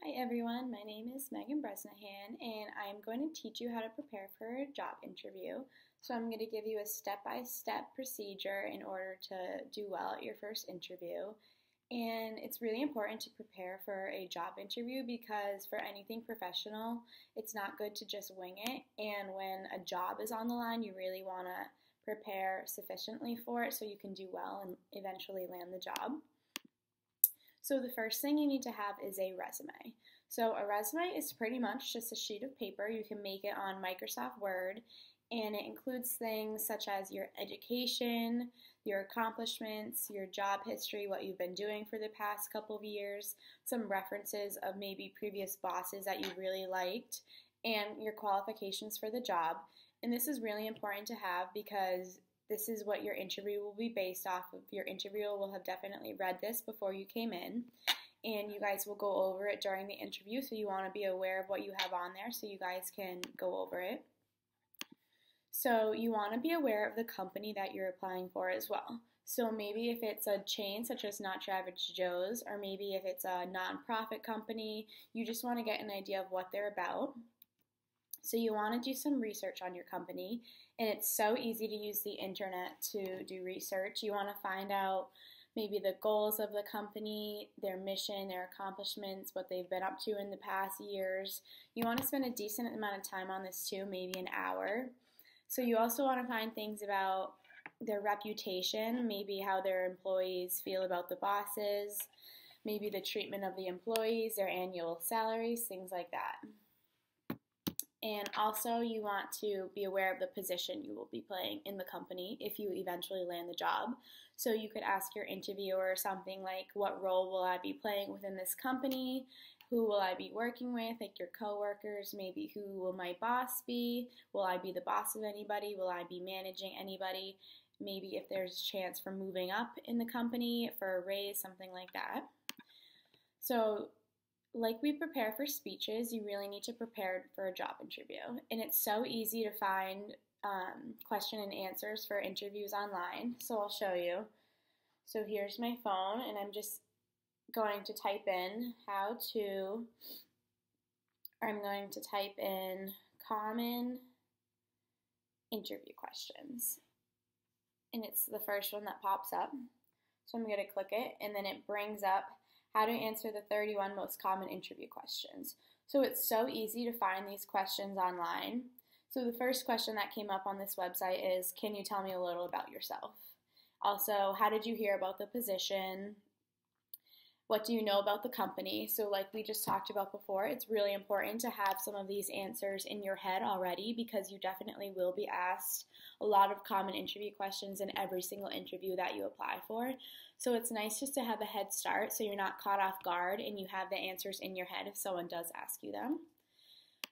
Hi everyone, my name is Megan Bresnahan and I'm going to teach you how to prepare for a job interview. So I'm going to give you a step-by-step procedure in order to do well at your first interview. And it's really important to prepare for a job interview because for anything professional, it's not good to just wing it. And when a job is on the line, you really want to prepare sufficiently for it so you can do well and eventually land the job. So the first thing you need to have is a resume. So a resume is pretty much just a sheet of paper. You can make it on Microsoft Word, and it includes things such as your education, your accomplishments, your job history, what you've been doing for the past couple of years, some references of maybe previous bosses that you really liked, and your qualifications for the job. And this is really important to have because this is what your interview will be based off of. Your interviewer will have definitely read this before you came in, and you guys will go over it during the interview, so you want to be aware of what you have on there so you guys can go over it. So you want to be aware of the company that you're applying for as well. So maybe if it's a chain such as Not Your Average Joe's, or maybe if it's a nonprofit company, you just want to get an idea of what they're about. So you want to do some research on your company, and it's so easy to use the internet to do research. You want to find out maybe the goals of the company, their mission, their accomplishments, what they've been up to in the past years. You want to spend a decent amount of time on this too, maybe an hour. So you also want to find things about their reputation, maybe how their employees feel about the bosses, maybe the treatment of the employees, their annual salaries, things like that. And also you want to be aware of the position you will be playing in the company if you eventually land the job. So you could ask your interviewer something like, what role will I be playing within this company? Who will I be working with, like your coworkers? Maybe who will my boss be? Will I be the boss of anybody? Will I be managing anybody? Maybe if there's a chance for moving up in the company, for a raise, something like that. So like we prepare for speeches, you really need to prepare for a job interview. And it's so easy to find question and answers for interviews online. So I'll show you. So here's my phone, and I'm just going to type in I'm going to type in common interview questions. And it's the first one that pops up. So I'm going to click it, and then it brings up how to answer the 31 most common interview questions. So it's so easy to find these questions online. So the first question that came up on this website is, can you tell me a little about yourself? Also, how did you hear about the position? What do you know about the company? So like we just talked about before, it's really important to have some of these answers in your head already because you definitely will be asked a lot of common interview questions in every single interview that you apply for. So it's nice just to have a head start so you're not caught off guard and you have the answers in your head if someone does ask you them.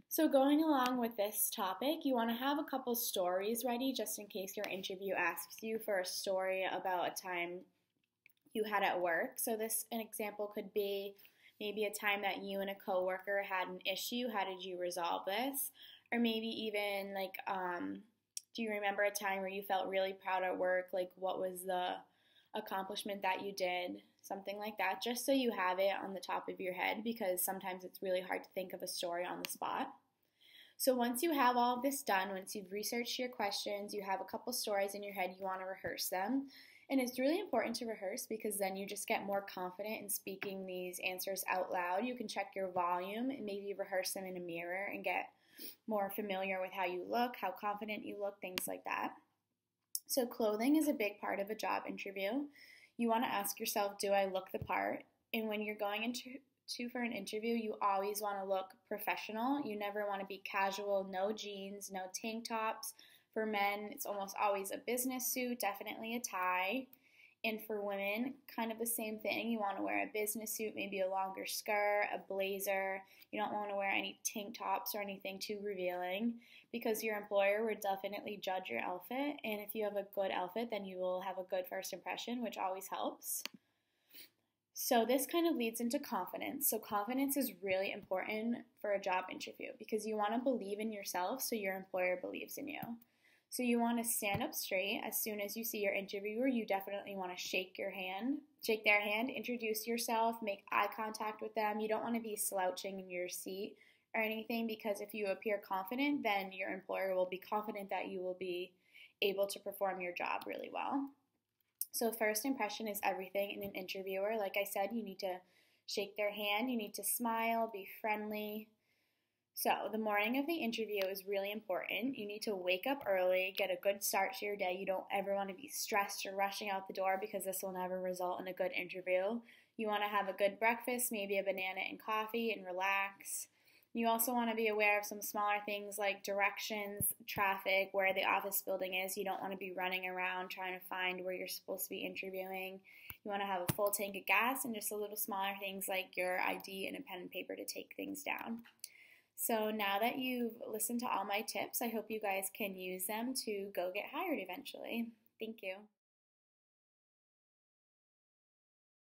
So going along with this topic, you want to have a couple stories ready just in case your interview asks you for a story about a time you had at work. So an example could be maybe a time that you and a coworker had an issue. How did you resolve this? Or maybe even like, do you remember a time where you felt really proud at work? Like what was the accomplishment that you did? Something like that, just so you have it on the top of your head because sometimes it's really hard to think of a story on the spot. So once you have all of this done, once you've researched your questions, you have a couple stories in your head, you want to rehearse them. And it's really important to rehearse because then you just get more confident in speaking these answers out loud. You can check your volume and maybe rehearse them in a mirror and get more familiar with how you look, how confident you look, things like that. So clothing is a big part of a job interview. You want to ask yourself, do I look the part? And when you're going for an interview, you always want to look professional. You never want to be casual, no jeans, no tank tops. For men, it's almost always a business suit, definitely a tie. And for women, kind of the same thing. You want to wear a business suit, maybe a longer skirt, a blazer. You don't want to wear any tank tops or anything too revealing because your employer will definitely judge your outfit. And if you have a good outfit, then you will have a good first impression, which always helps. So this kind of leads into confidence. So confidence is really important for a job interview because you want to believe in yourself so your employer believes in you. So you want to stand up straight. As soon as you see your interviewer, you definitely want to shake their hand, introduce yourself, make eye contact with them. You don't want to be slouching in your seat or anything, because if you appear confident, then your employer will be confident that you will be able to perform your job really well. So first impression is everything in an interviewer. Like I said, you need to shake their hand, you need to smile, be friendly. So the morning of the interview is really important. You need to wake up early, get a good start to your day. You don't ever want to be stressed or rushing out the door, because this will never result in a good interview. You want to have a good breakfast, maybe a banana and coffee, and relax. You also want to be aware of some smaller things like directions, traffic, where the office building is. You don't want to be running around trying to find where you're supposed to be interviewing. You want to have a full tank of gas, and just a little smaller things like your ID and a pen and paper to take things down. So now that you've listened to all my tips, I hope you guys can use them to go get hired eventually. Thank you.